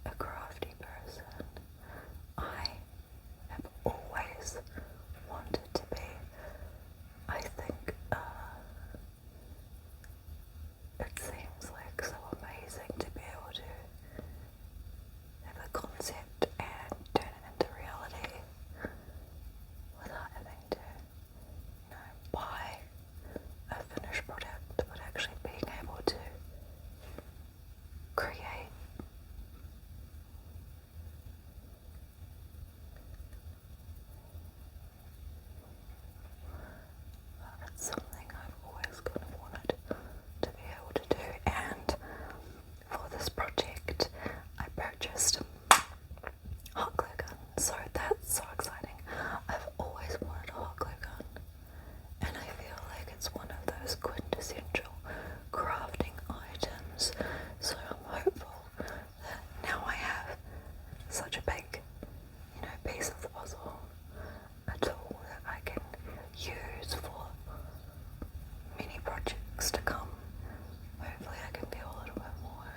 a crafty person. I have always wanted to be. I think it seems like so amazing to be able to have a concept and turn it into reality without having to, buy a finished product, but actually being able to create. It's something I've always kind of wanted to be able to do, and for this project I purchased hot glue gun, so that's so exciting. I've always wanted a hot glue gun, and I feel like it's one of those quintessential crafting items, so I'm hopeful that now I have such a big, piece of the puzzle, a tool that I can use for many projects to come. Hopefully I can feel a little bit more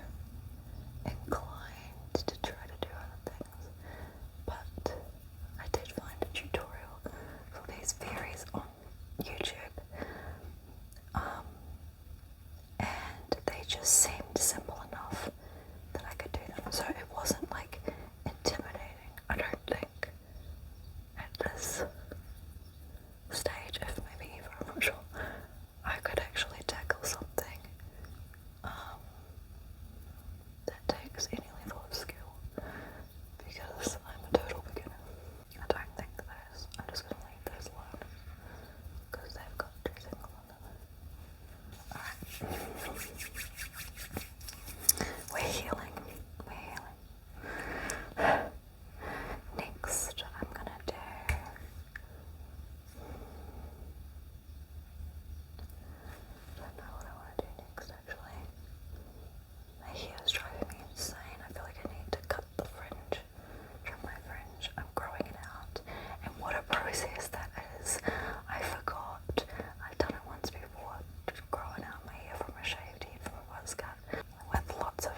inclined to try to do other things, but I did find a tutorial for these fairies on YouTube, and they just seemed simple enough that I could do them, so it wasn't like intimidating, I don't think, at this stage, if maybe even, I'm not sure, I could actually tackle something that takes any level of skill, because I'm a total beginner. I don't think those, I'm just going to leave those alone, because they've got dressing on them. Alright. We're healing. Next, I'm gonna do, I don't know what I want to do next actually. My hair is driving me insane. I feel like I need to cut the fringe, trim my fringe. I'm growing it out, and what a process that is. I forgot. I've done it once before, growing out my hair from a shaved head, from a buzz cut, with lots of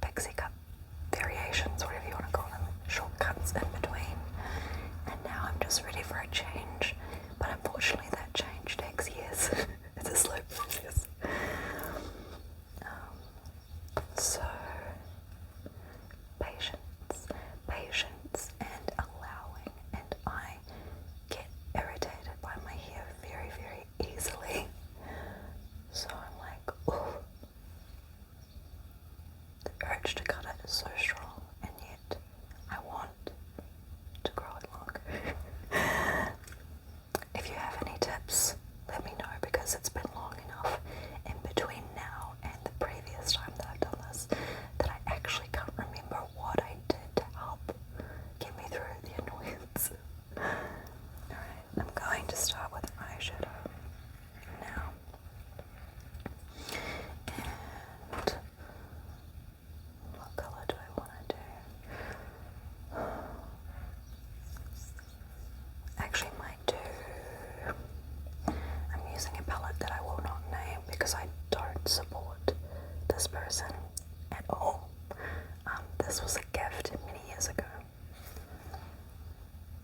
pixie cut variations, whatever you want to call them, shortcuts in between. And now I'm just ready for a change, but unfortunately that change takes years. It's a slow process. So patience and allowing, and I get irritated by my hair very, very easily. So I'm like, oh, the urge to cut it is so strong, and yet I want to grow it longer. If you have any tips, let me know, because it's been long enough in between now and the previous time that I've done this that I actually can't remember what I did to help get me through the annoyance. Alright, I'm going to start with eyeshadow now. And what colour do I want to do? Actually might do, I'm using a palette that I will not name because I don't support this person at all. This was a gift many years ago.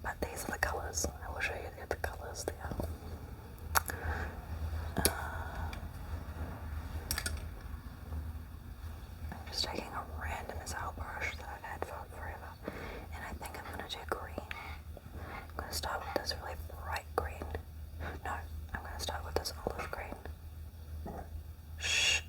But these are the colours. I will show you the colours there. I'm just taking a random Zell brush that I've had for forever, and I think I'm going to do green. I'm going to start with this really bright green. No, I'm going to start with this olive green. Shh.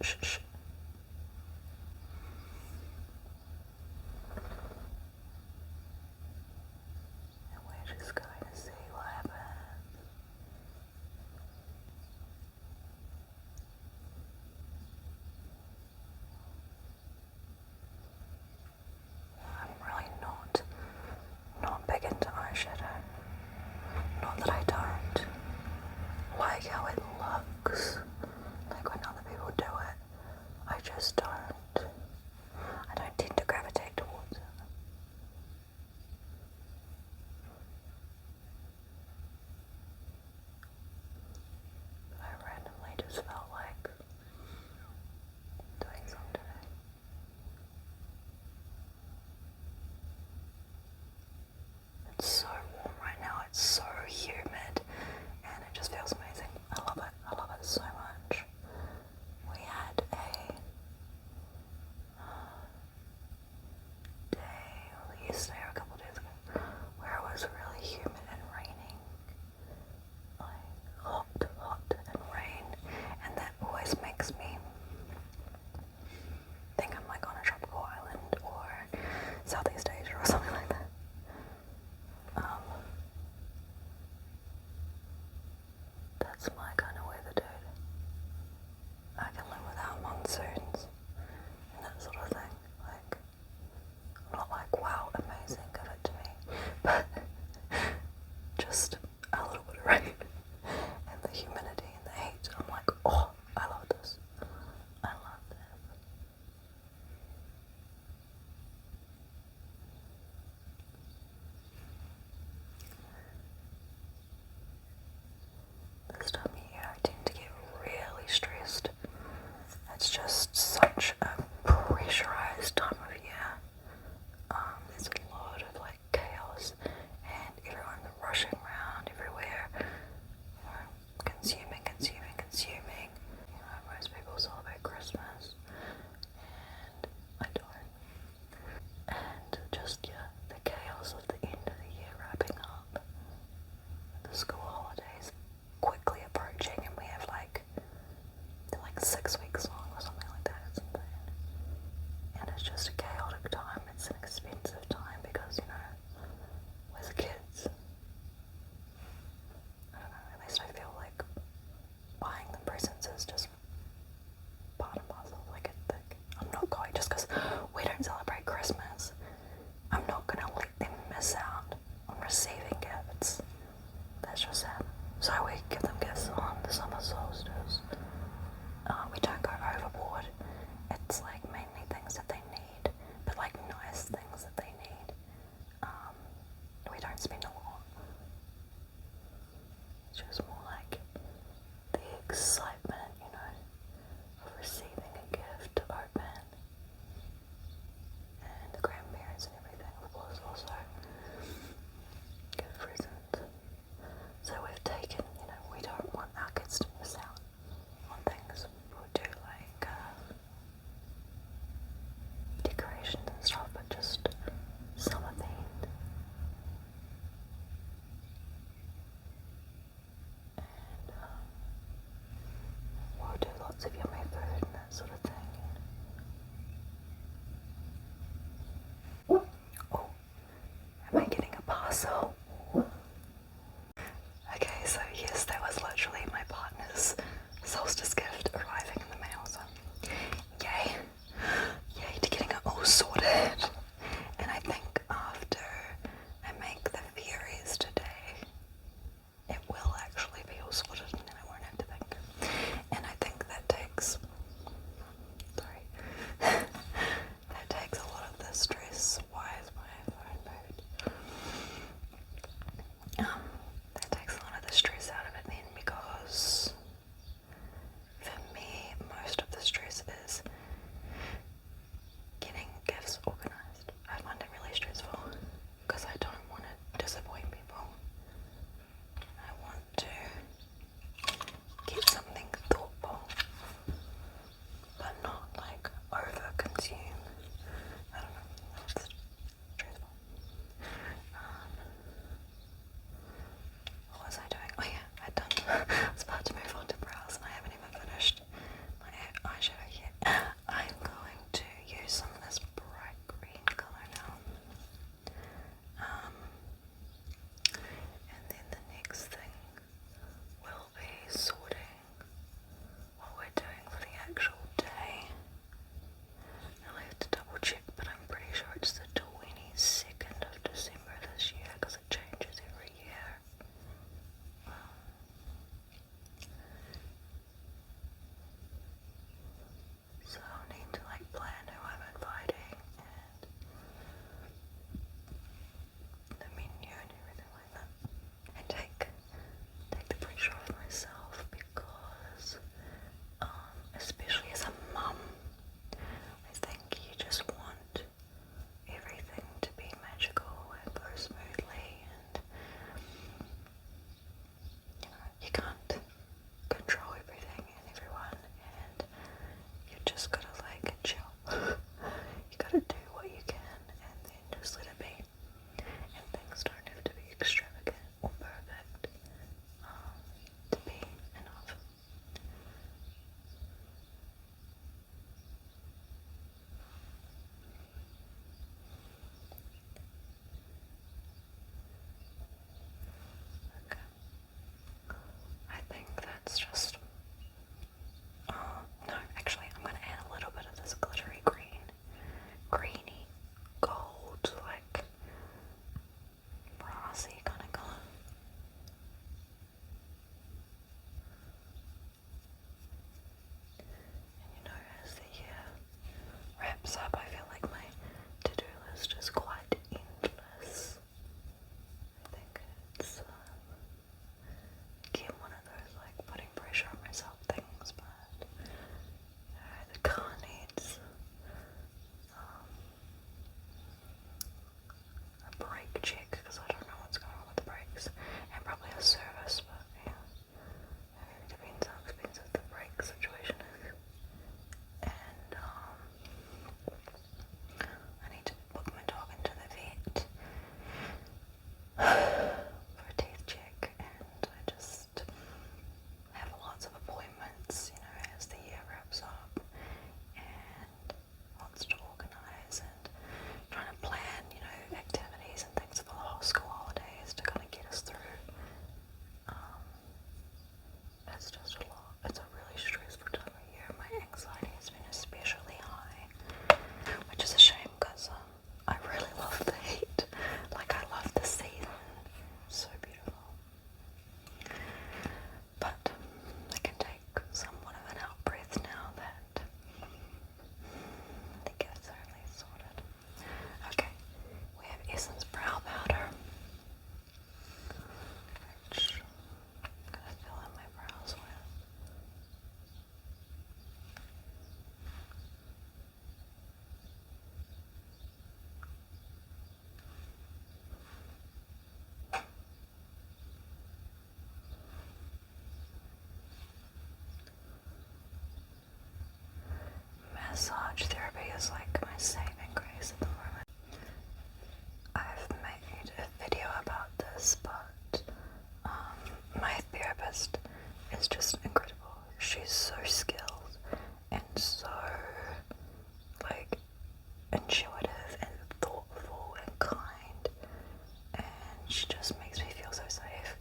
which just makes me feel so safe.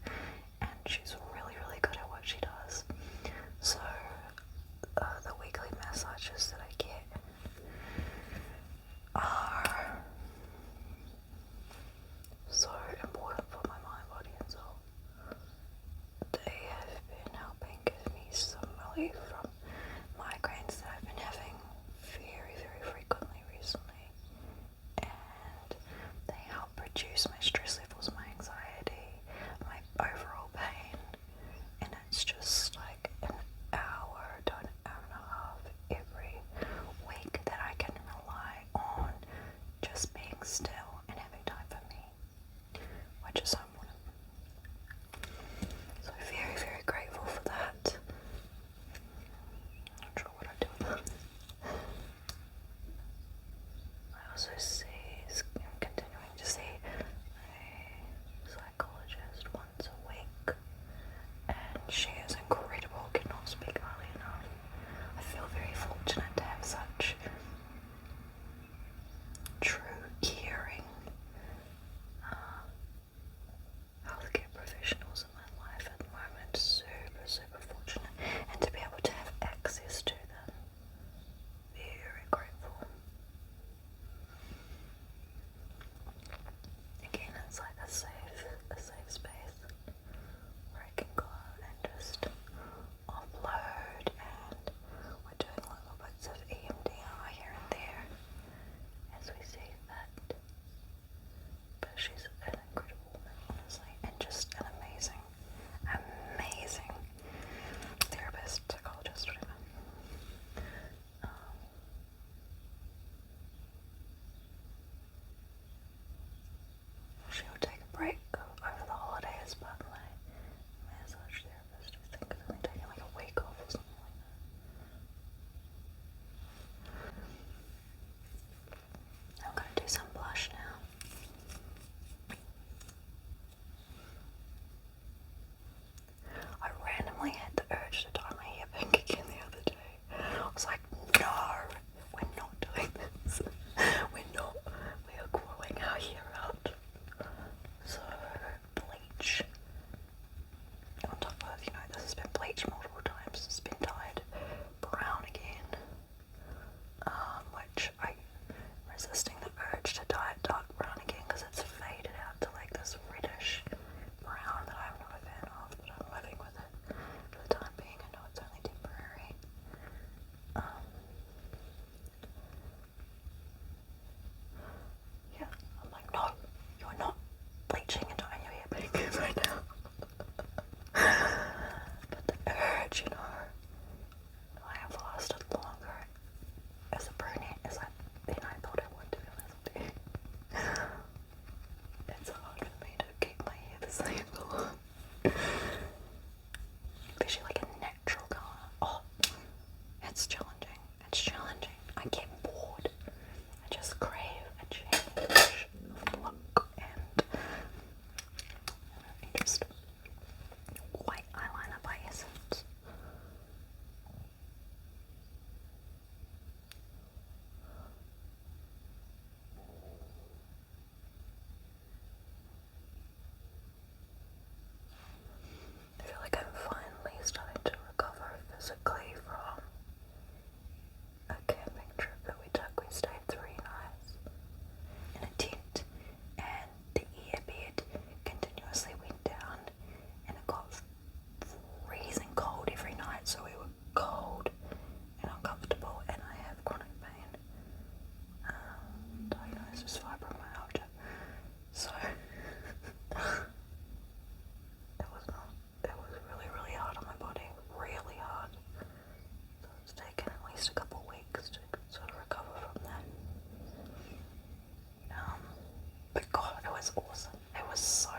And she's really, really good at what she does. So the weekly massages that I get are so important for my mind, body, and soul. They have been helping give me some relief from migraines that I've been having very, very frequently recently. And they help reduce my stress levels, my anxiety, my overall pain. And it's just like an hour to an hour and a half every week that I can rely on just being still and having time for me, which is so important. So very, very grateful for that. Not sure what I do with that. I also I'm continuing to see a psychologist once a week, and she is incredible, cannot speak highly enough. I feel very fortunate to have such true, caring healthcare professionals in my life at the moment. Super, super fortunate, and to be able to have access to them, very grateful. Again, it's like a safe space where I can go and just offload, and we're doing little bits of EMDR here and there as we see fit. But she's an incredible woman, honestly, and just an amazing therapist, psychologist, whatever. She'll take a break over the holidays, but my massage therapist, I think, is only taking like a week off or something like that. I'm going to do some blush now. I randomly had the urge to dye my hair pink again the other day. I was like, no, we're not doing this. We are growing our hair out. So, bleach. On top of, this has been bleached multiple times. It's been dyed brown again. Which I'm resisting the urge to dye it dark brown again because it's faded out to like this reddish brown that I'm not a fan of, but I'm living with it for the time being. I know it's only temporary. Yeah, I'm like, no, you're not bleaching and dyeing your hair pink right now. But the urge, I have lasted longer as a brunette as I thought I would, to be honest with you. It's hard for me to keep my hair the same for long. Especially like a natural colour. Oh, it's challenging. I get bored. I just crave a change of look and just white eyeliner by Essence. I feel like I'm finally starting to recover physically from a camping trip that we took. We stayed 3 nights in a tent, and the airbed continuously went down, and it got freezing cold every night, so we were cold and uncomfortable, and I have chronic pain, diagnosed as fibromyalgia, so it was really, really hard on my body, really hard. So it's taken at least a couple weeks to sort of recover from that. But God, it was awesome. It was so